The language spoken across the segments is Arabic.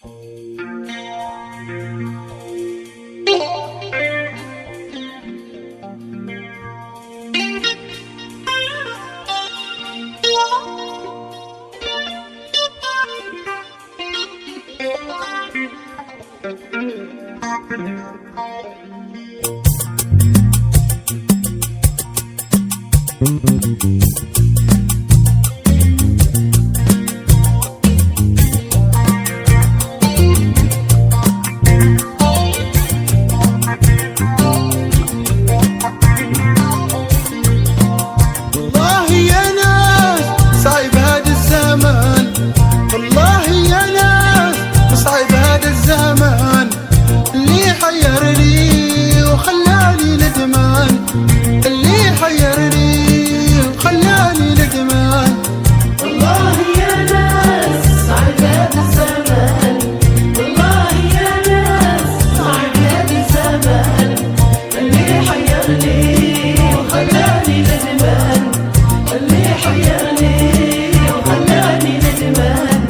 والله يا ناس صعب هذا الزمان، والله يا ناس صعب هذا الزمان، اللي حيرني وخلاني ندمان، اللي حيرني وخلاني ندمان. والله يا ناس صعب هذا الزمان، والله يا ناس صعب هذا الزمان، اللي حيرني وخلاني ندمان، اللي حيرني وخلاني ندمان.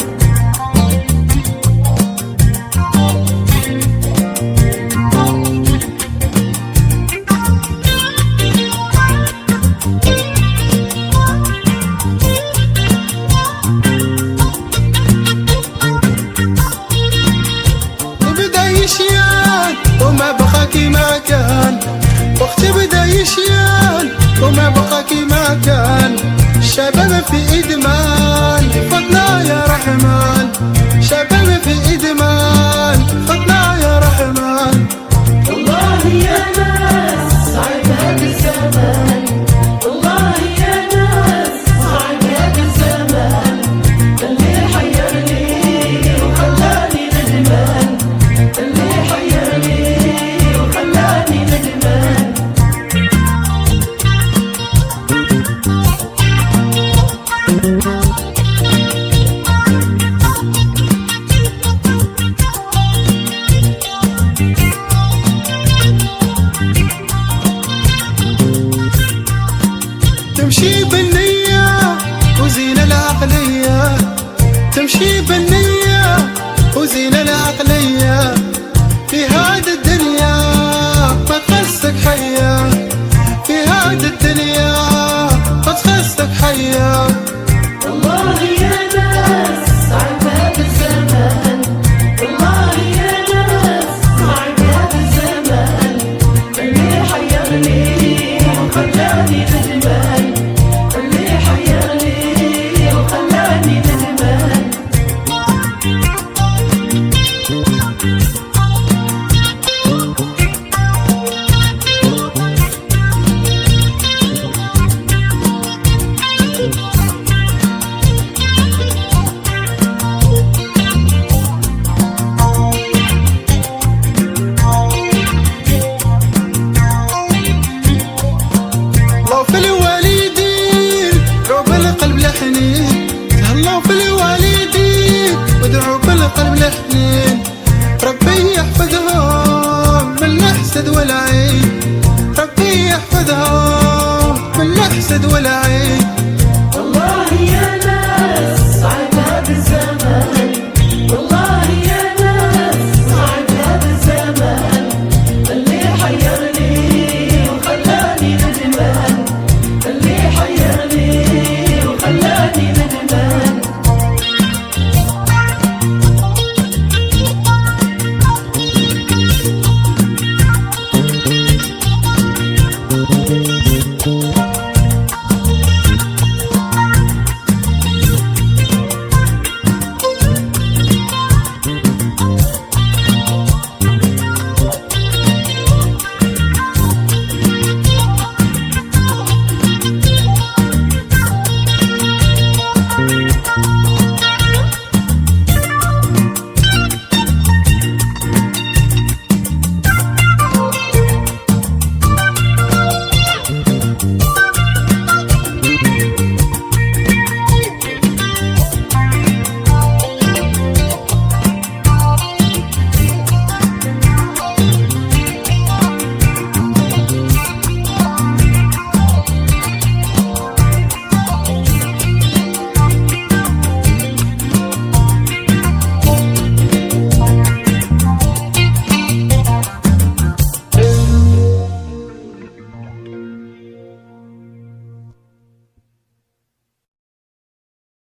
بدا يشيان وما بقى كيما كان، وقت بدا يشيان وما بقى كيما كان، الشباب في إدمان فضلا يا